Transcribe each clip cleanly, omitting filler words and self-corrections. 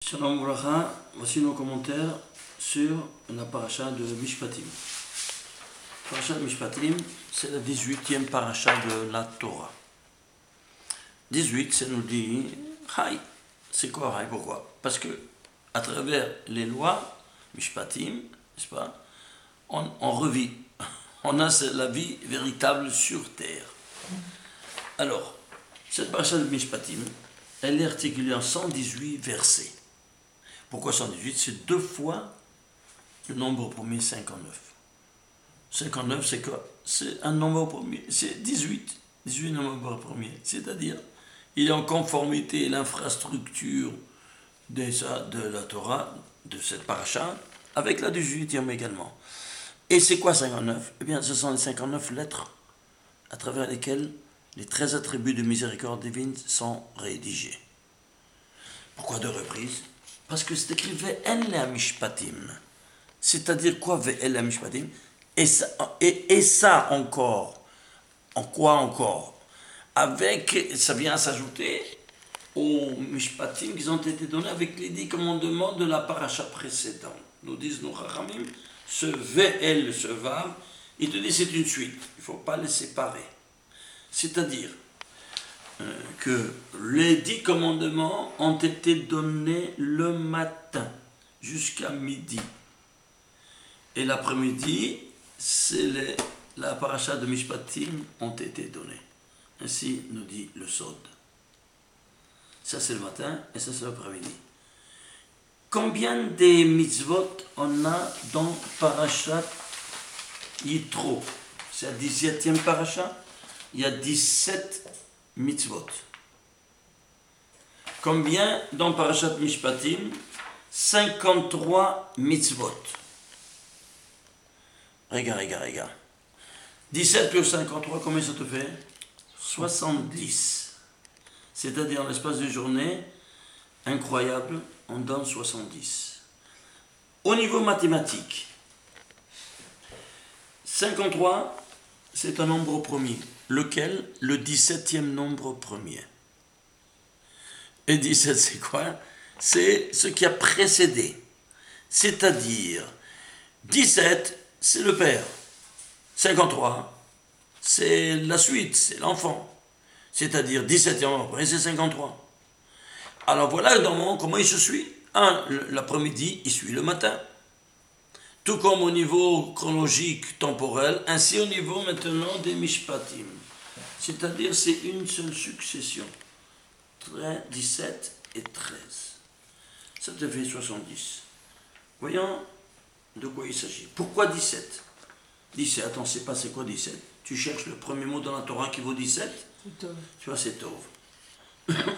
Shalom Bracha, voici nos commentaires sur la paracha de Mishpatim. La paracha de Mishpatim, c'est la 18e paracha de la Torah. 18, ça nous dit Haï. C'est quoi Haï? Pourquoi? Parce que à travers les lois, Mishpatim, n'est-ce pas, on revit. On a la vie véritable sur terre. Alors, cette paracha de Mishpatim, elle est articulée en 118 versets. Pourquoi 118? C'est deux fois le nombre premier 59. 59, c'est quoi? C'est un nombre premier. C'est 18. 18 nombres premiers. C'est-à-dire, il est en conformité à l'infrastructure de la Torah, de cette paracha, avec la 18e également. Et c'est quoi 59? Eh bien, ce sont les 59 lettres à travers lesquelles les 13 attributs de miséricorde divine sont rédigés. Pourquoi deux reprises? Parce que c'est écrit Ve'el Mishpatim. C'est-à-dire quoi Ve'el Mishpatim? Et ça encore. En quoi encore? Avec, ça vient s'ajouter aux Mishpatim qui ont été donnés avec les 10 commandements de la paracha précédente. Nous disent nos Chachamim, ce Ve'el, ce Vav, il te dit c'est une suite. Il ne faut pas les séparer. C'est-à-dire que les 10 commandements ont été donnés le matin jusqu'à midi. Et l'après-midi, la paracha de Mishpatim ont été donnés. Ainsi nous dit le Sod. Ça c'est le matin et ça c'est l'après-midi. Combien de mitzvot on a dans parachat Yitro? C'est la 17e paracha. Il y a 17 mitzvot. Combien dans parachat Mishpatim? 53 mitzvot. Regarde. 17 plus 53, combien ça te fait? 70. C'est-à-dire, en l'espace de journée, incroyable, on donne 70. Au niveau mathématique, 53, c'est un nombre premier. Lequel? Le 17e nombre premier. Et 17, c'est quoi? C'est ce qui a précédé. C'est-à-dire, 17, c'est le père. 53, c'est la suite, c'est l'enfant. C'est-à-dire, 17e nombre premier, c'est 53. Alors voilà comment il se suit. L'après-midi, il suit le matin. Tout comme au niveau chronologique, temporel, ainsi au niveau maintenant des Mishpatim. C'est-à-dire, c'est une seule succession. 17 et 13. Ça te fait 70. Voyons de quoi il s'agit. Pourquoi 17? 17, attends, c'est pas c'est quoi 17? Tu cherches le premier mot dans la Torah qui vaut 17? Tu vois, c'est Tov.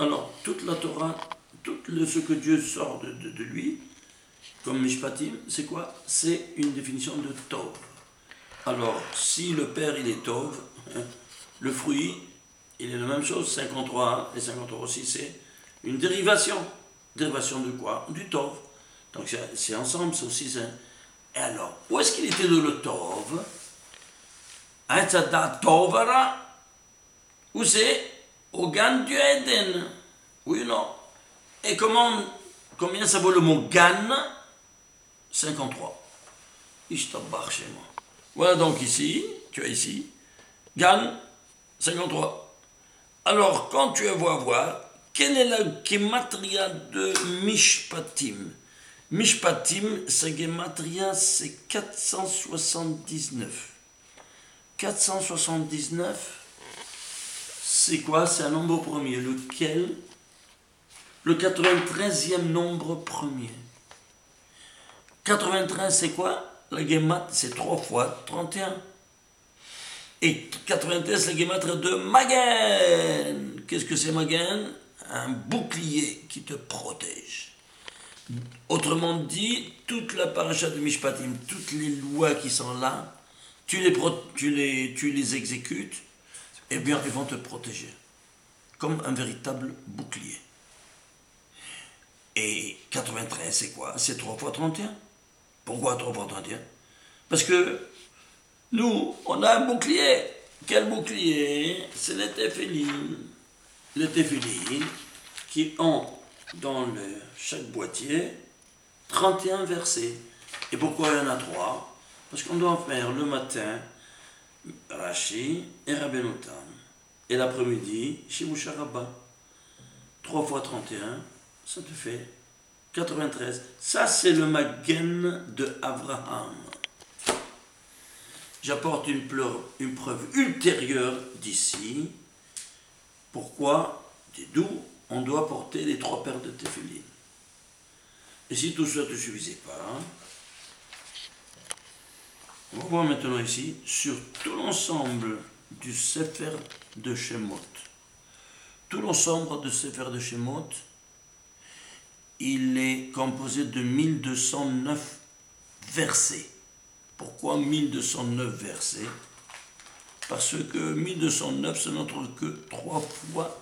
Alors, toute la Torah, ce que Dieu sort de lui, comme Mishpatim, c'est quoi? C'est une définition de Tov. Alors, si le père, il est Tov, le fruit, il est la même chose, 53 et 53 aussi, c'est une dérivation. Dérivation de quoi? Du Tov. Donc, c'est ensemble, c'est aussi ça. Et alors, où est-ce qu'il était de le Tov? Aïtzada Tovara, où c'est? Au Gan du Eden. Oui ou non? Et combien ça vaut le mot Gan? 53. Ishtabach chez moi. Voilà donc ici, tu as ici, Gan, 53. Alors, quand tu vas voir, quelle est la gematria de Mishpatim? Mishpatim, sa gematria, c'est 479. 479, c'est quoi? C'est un nombre premier. Lequel? Le 93e nombre premier. 93, c'est quoi? La gemat, c'est 3 fois 31. Et 93, la gematria de Magen. Qu'est-ce que c'est Magen? Un bouclier qui te protège. Autrement dit, toute la paracha de Mishpatim, toutes les lois qui sont là, tu les exécutes, eh bien, ils vont te protéger. Comme un véritable bouclier. Et 93, c'est quoi? C'est 3 fois 31. Pourquoi 3 fois 31? Parce que nous, on a un bouclier. Quel bouclier? C'est les téphilim. Les téphilim qui ont dans chaque boîtier 31 versets. Et pourquoi il y en a 3? Parce qu'on doit faire le matin Rashi et Rabbeinu Tam, et l'après-midi Shimoucha Rabba. 3 fois 31, ça te fait 93. Ça, c'est le Magen de Abraham. J'apporte une preuve ultérieure d'ici. Pourquoi, d'où on doit porter les 3 paires de téphilines. Et si tout ça ne te suffisait pas, on va voir maintenant ici, sur tout l'ensemble du Sefer de Shemot. Tout l'ensemble de Sefer de Shemot, il est composé de 1209 versets. Pourquoi 1209 versets? Parce que 1209, ce n'est que 3 fois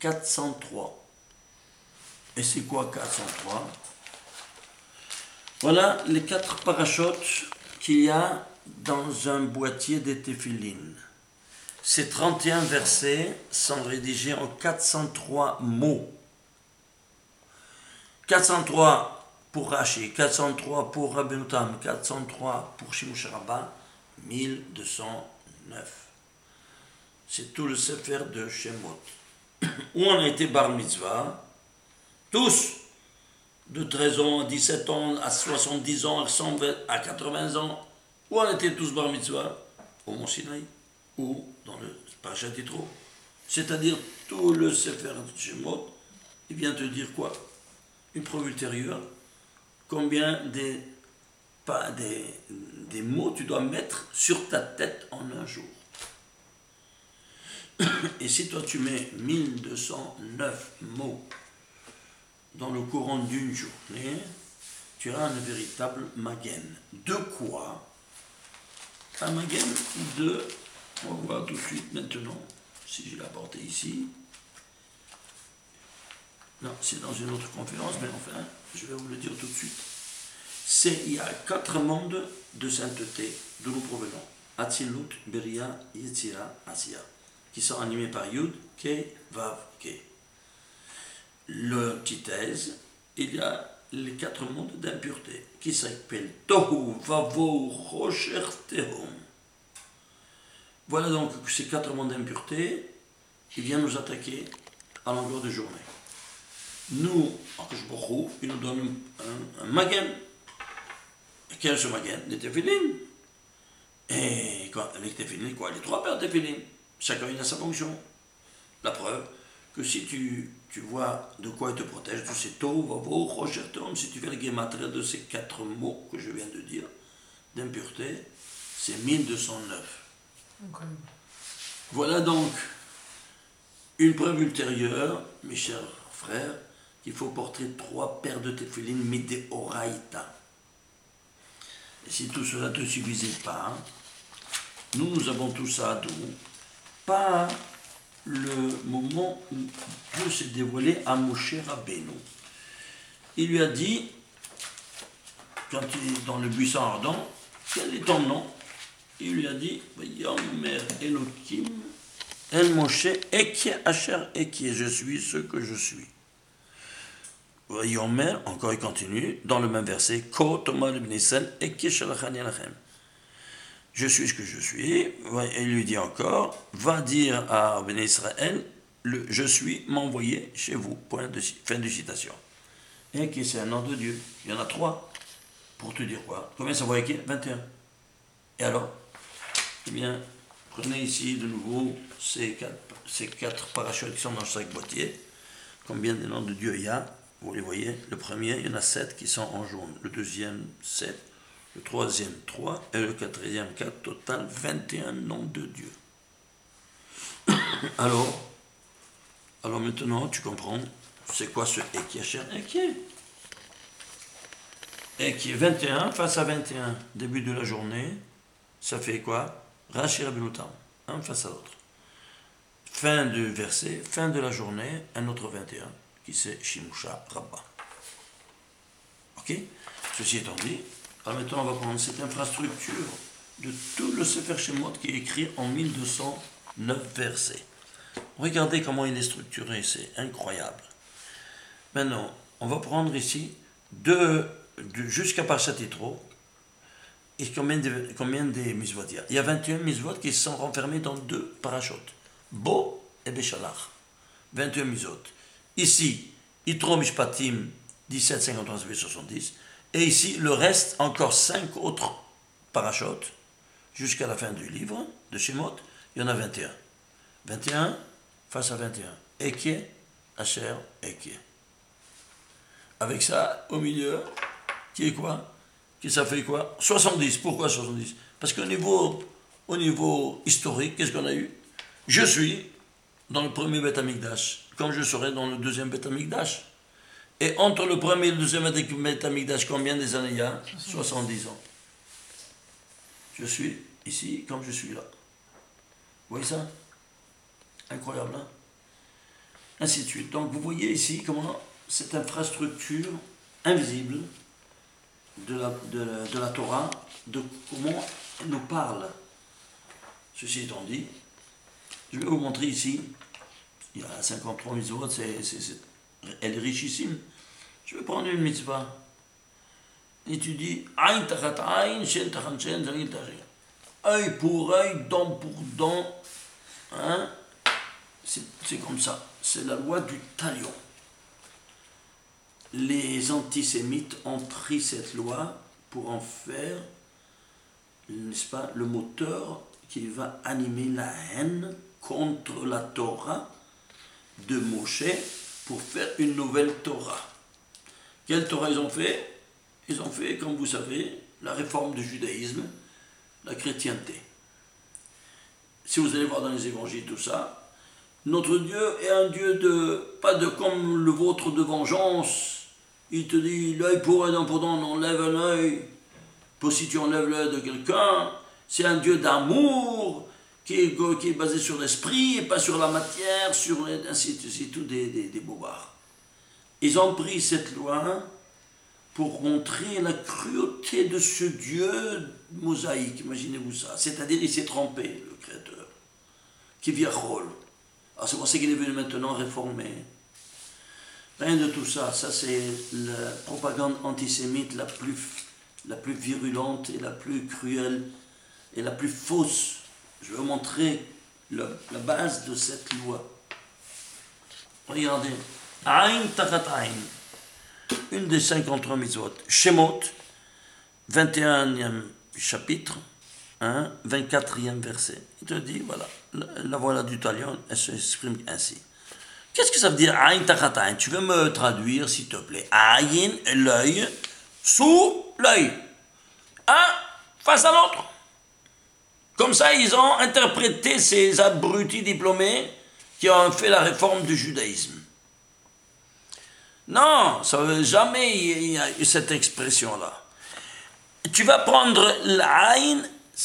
403. Et c'est quoi 403? Voilà les 4 parachutes qu'il y a dans un boîtier des téphilines. Ces 31 versets sont rédigés en 403 mots. 403 pour Rashi, 403 pour Rabbeinu Tam, 403 pour Shimoucha Rabba, 1209. C'est tout le Sefer de Shemot. Où on a été bar mitzvah, tous, de 13 ans à 17 ans, à 70 ans, à 120, à 80 ans, où on était tous bar mitzvah? Au Mont Sinaï, ou dans le Parashat Yitro. C'est-à-dire tout le Sefer de Shemot, il vient te dire quoi? Une preuve ultérieure, combien des mots tu dois mettre sur ta tête en un jour. Et si toi tu mets 1209 mots dans le courant d'une journée, tu as un véritable magen. De quoi? Un magen de, on va voir tout de suite maintenant, si je l'ai apporté ici. Non, c'est dans une autre conférence, mais enfin, je vais vous le dire tout de suite. Il y a 4 mondes de sainteté d'où nous provenons. Atzilut, Beria, Yetzira, Asiya, qui sont animés par Yud, Ke, Vav, Ke. Le Titez, il y a les 4 mondes d'impureté, qui s'appellent Tohu, Vavo, Rocher, Tehom. Voilà donc ces 4 mondes d'impureté qui viennent nous attaquer à longueur de journée. Nous, Akash Baruch Hu, il nous donne un magen. Et quel est ce magen? Les téphilines. Et les téphilines, quoi? Les 3 paires de téphilines. Chacun a sa fonction. La preuve que si tu vois de quoi il te protège, tu sais Tohu, Vavo, Rocher, Tehom, si tu fais le gématria de ces 4 mots que je viens de dire, d'impureté, c'est 1209. Okay. Voilà donc une preuve ultérieure, mes chers frères, qu'il faut porter 3 paires de téphilines midéoraïta. Et si tout cela ne te suffisait pas, nous avons tout ça d'où? Pas le moment où Dieu s'est dévoilé à Moshe Rabbeinu. Il lui a dit, quand il est dans le buisson ardent, quel est ton nom? Il lui a dit, Yomer Elohim El Moshe Ekie Asher Ekie, je suis ce que je suis. Yomer, encore il continue, dans le même verset, Ko Tomar ibn Israël Ekie Shalachani Lachem. Je suis ce que je suis. Et il lui dit encore, va dire à Ben Israël, je suis m'envoyé chez vous. Fin de citation. Ekie, c'est un nom de Dieu. Il y en a 3. Pour te dire quoi? Combien ça vaut Ekie? 21. Et alors? Eh bien, prenez ici de nouveau ces 4 parachutes qui sont dans chaque boîtier. Combien de noms de Dieu il y a? Vous les voyez. Le premier, il y en a 7 qui sont en jaune. Le deuxième, 7. Le troisième, 3. Et le quatrième, 4. Total, 21 noms de Dieu. Alors maintenant, tu comprends, c'est quoi ce Ekie Asher Ekie? Ekie 21 face à 21. Début de la journée, ça fait quoi? Rashi Rabbeinu Tam, un face à l'autre. Fin du verset, fin de la journée, un autre 21, qui c'est Shimoucha Rabba. Ok? Ceci étant dit, alors maintenant on va prendre cette infrastructure de tout le Sefer Shemot qui est écrit en 1209 versets. Regardez comment il est structuré, c'est incroyable. Maintenant, on va prendre ici jusqu'à Parashat Yitro. Et combien de misvot il y a? Il y a 21 misvot qui sont renfermés dans 2 parachutes. Bo et Béchalach. 21 misvot. Ici, Yitro Mishpatim 17, 53, 70. Et ici, le reste, encore 5 autres parachutes. Jusqu'à la fin du livre de Shemot, il y en a 21. 21 face à 21. Ekie, Asher, Ekie. Avec ça, au milieu, qui est quoi? Qui ça fait quoi? 70. Pourquoi 70? Parce qu'au niveau historique, qu'est-ce qu'on a eu? Je suis dans le premier Beth Amikdash, comme je serai dans le deuxième Beth Amikdash. Et entre le premier et le deuxième Beth Amikdash, combien des années il y a? 70 ans. Je suis ici comme je suis là. Vous voyez ça? Incroyable, hein? Ainsi de suite. Donc vous voyez ici comment cette infrastructure invisible de la Torah, de comment elle nous parle. Ceci étant dit, je vais vous montrer ici, il y a 53 mitzvot, elle est richissime. Je vais prendre une mitzvah. Et tu dis, Aïn tachat aïn, shen tachat shen, zagil tachat. Œil pour œil, dent pour dent. Hein? C'est comme ça. C'est la loi du talion. Les antisémites ont pris cette loi pour en faire, n'est-ce pas, le moteur qui va animer la haine contre la Torah de Moshe pour faire une nouvelle Torah. Quelle Torah ils ont fait? Ils ont fait, comme vous savez, la réforme du judaïsme, la chrétienté. Si vous allez voir dans les évangiles tout ça, notre Dieu est un Dieu pas comme le vôtre de vengeance. Il te dit, l'œil pour œil, dent pour dent, on enlève un œil. Pour si tu enlèves l'œil de quelqu'un, c'est un Dieu d'amour qui est basé sur l'esprit et pas sur la matière, c'est tout des bobards. Ils ont pris cette loi pour montrer la cruauté de ce Dieu mosaïque, imaginez-vous ça. C'est-à-dire, il s'est trompé, le Créateur, qui vient rôle. Alors c'est pour ça qu'il est venu maintenant réformer. Rien de tout ça. Ça, c'est la propagande antisémite la plus virulente et la plus cruelle et la plus fausse. Je vais vous montrer la base de cette loi. Regardez. Aïn tachat aïn. Une des 53 mitzvot. Shemot, 21e chapitre, 24e verset. Il te dit, voilà, la voilà du talion, elle s'exprime ainsi. Qu'est-ce que ça veut dire, aïn tachat aïn? Tu veux me traduire, s'il te plaît? Aïn, l'œil, sous l'œil. Un face à l'autre. Comme ça, ils ont interprété ces abrutis diplômés qui ont fait la réforme du judaïsme. Non, ça ne veut jamais y a eu cette expression-là. Tu vas prendre l'Aïn,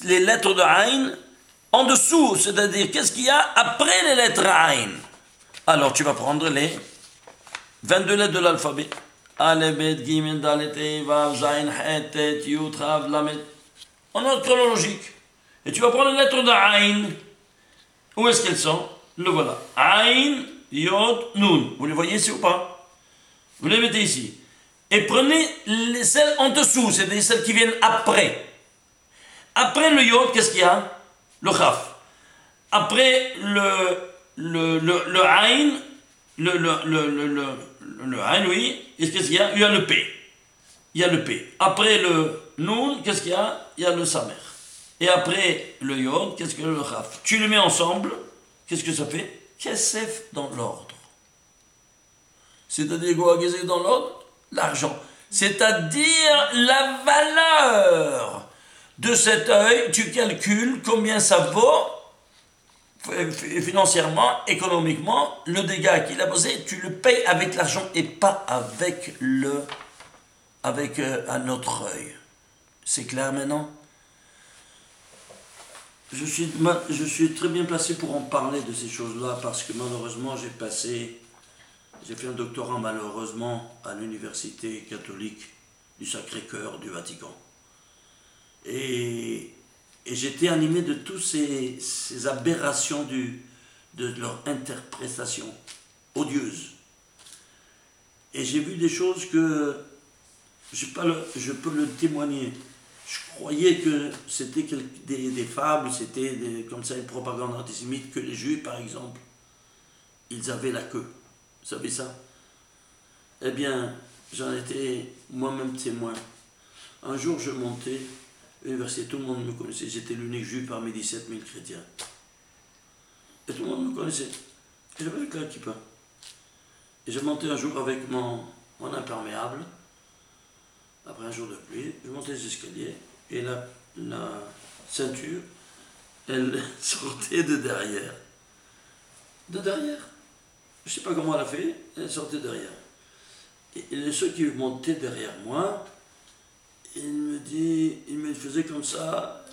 les lettres de Aïn, en dessous, c'est-à-dire qu'est-ce qu'il y a après les lettres Aïn. Alors tu vas prendre les 22 lettres de l'alphabet. Aleph, Bet, Gimel, Dalet, He, Vav, Zayin, Het, Tet, Yud, Rav, Lamed. En ordre chronologique. Et tu vas prendre les lettres de Aïn. Où est-ce qu'elles sont? Le voilà. Aïn, Yod, Nun. Vous les voyez ici ou pas? Vous les mettez ici. Et prenez celles en dessous, c'est-à-dire celles qui viennent après. Après le Yod, qu'est-ce qu'il y a? Le Chaf. Après le Aïn, le Aïn, oui. Et qu'est-ce qu'il y a? Il y a le P. Il y a le P. Après le Nun, qu'est-ce qu'il y a? Il y a le Samer. Et après le Yod, qu'est-ce que le Chaf? Tu les mets ensemble, qu'est-ce que ça fait? Kesef dans l'ordre. C'est-à-dire quoi, qu'est-ce que dans l'ordre? L'argent. C'est-à-dire la valeur de cet œil, tu calcules combien ça vaut financièrement, économiquement, le dégât qu'il a posé, tu le payes avec l'argent et pas avec un autre œil. C'est clair maintenant? Je suis très bien placé pour en parler de ces choses-là parce que malheureusement j'ai fait un doctorat malheureusement à l'université catholique du Sacré-Cœur du Vatican. Et j'étais animé de toutes ces aberrations de leur interprétation odieuse. Et j'ai vu des choses que je peux le témoigner. Je croyais que c'était des fables, c'était comme ça une propagande antisémite, que les Juifs, par exemple, ils avaient la queue. Vous savez ça? Eh bien, j'en étais moi-même témoin. Un jour, je montais, l'université, tout le monde me connaissait, j'étais l'unique Juif parmi 17 000 chrétiens. Et tout le monde me connaissait. Et j'avais le kippa. Et je montais un jour avec mon imperméable. Après un jour de pluie, je montais les escaliers et la ceinture, elle sortait de derrière. De derrière. Je ne sais pas comment elle a fait, elle sortait derrière. Et ceux qui montaient derrière moi, il me faisait comme ça,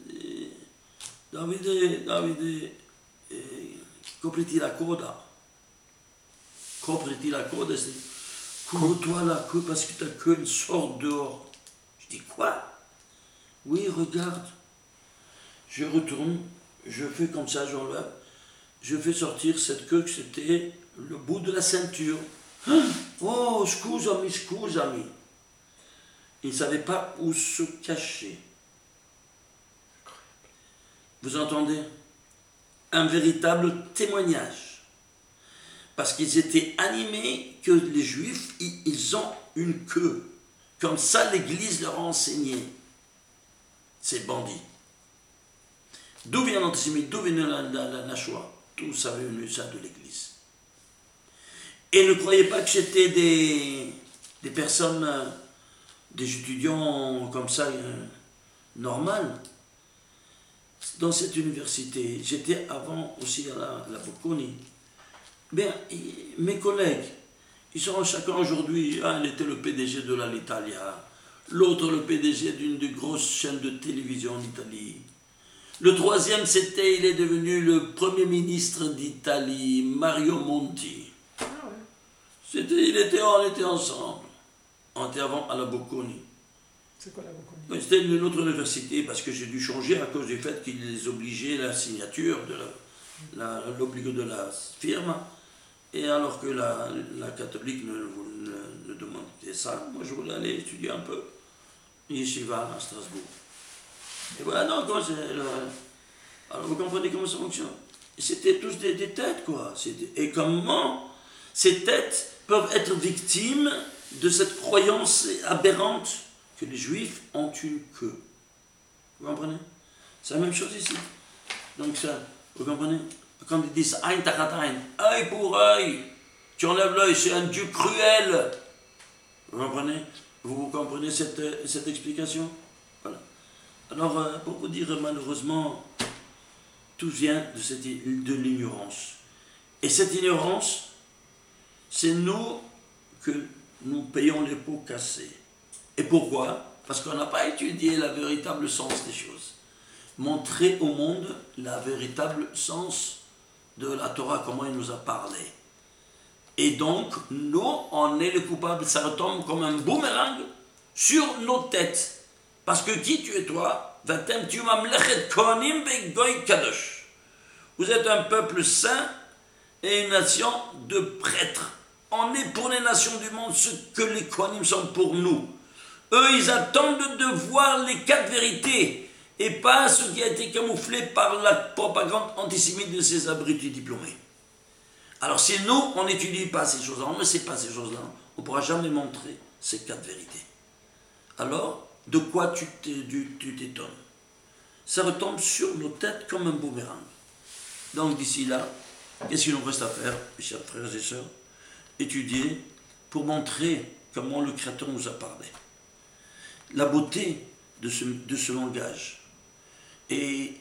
il me dit, Davide, copriti la coda. Copriti la coda, c'est couvre-toi la queue parce que ta queue elle sort dehors. Je dis quoi? Oui, regarde. Je retourne, je fais comme ça, j'enlève, je fais sortir cette queue que c'était le bout de la ceinture. Oh, scusami. Il ne savait pas où se cacher. Vous entendez? Un véritable témoignage. Parce qu'ils étaient animés que les Juifs, ils ont une queue. Comme ça, l'Église leur a enseigné. Ces bandits. D'où vient l'antisémitisme? D'où vient la Shoah? Tout ça venu ça de l'Église. Et ne croyez pas que j'étais des personnes, des étudiants comme ça, normales. Dans cette université, j'étais avant aussi à la Bocconi. Bien, mes collègues, ils sont chacun aujourd'hui, un était le PDG de l'Italia, l'autre le PDG d'une des grosses chaînes de télévision en Italie. Le troisième, il est devenu le Premier ministre d'Italie, Mario Monti. On était ensemble. On était avant à la Bocconi. C'est quoi la Bocconi? C'était une autre université parce que j'ai dû changer à cause du fait qu'ils les obligeaient la signature de l'obligé de la firme. Et alors que la catholique ne demandait ça, moi je voulais aller étudier un peu. Yeshiva à Strasbourg. Et voilà, donc, alors vous comprenez comment ça fonctionne. C'était tous des têtes, quoi. Et comment ces têtes peuvent être victimes de cette croyance aberrante que les Juifs ont une queue. Vous comprenez? C'est la même chose ici. Donc ça, vous comprenez? Quand ils disent ein tachat ein, œil pour œil, tu enlèves l'œil, c'est un Dieu cruel. Vous comprenez? Vous comprenez cette explication? Voilà. Alors, pour vous dire, malheureusement, tout vient de l'ignorance. Et cette ignorance, c'est nous que nous payons les pots cassés. Et pourquoi? Parce qu'on n'a pas étudié le véritable sens des choses. Montrer au monde le véritable sens de la Torah, comment il nous a parlé. Et donc, nous, on est les coupables. Ça retombe comme un boomerang sur nos têtes. Parce que qui tu es toi? Vous êtes un peuple saint et une nation de prêtres. On est pour les nations du monde ce que les Kohanim sont pour nous. Eux, ils attendent de voir les 4 vérités et pas ce qui a été camouflé par la propagande antisémite de ces abrutis diplômés. Alors si nous, on n'étudie pas ces choses-là, on ne sait pas ces choses-là, on ne pourra jamais montrer ces 4 vérités. Alors, de quoi tu t'étonnes? Ça retombe sur nos têtes comme un boomerang. Donc d'ici là, qu'est-ce qu'il nous reste à faire, mes chers frères et sœurs? Étudier pour montrer comment le Créateur nous a parlé. La beauté de ce langage. Et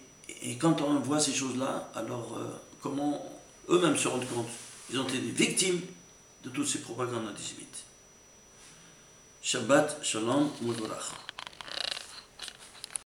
quand on voit ces choses-là, alors comment eux-mêmes se rendent compte? Ils ont été victimes de toutes ces propagandes antisémites. Shabbat, Shalom, Moudourach.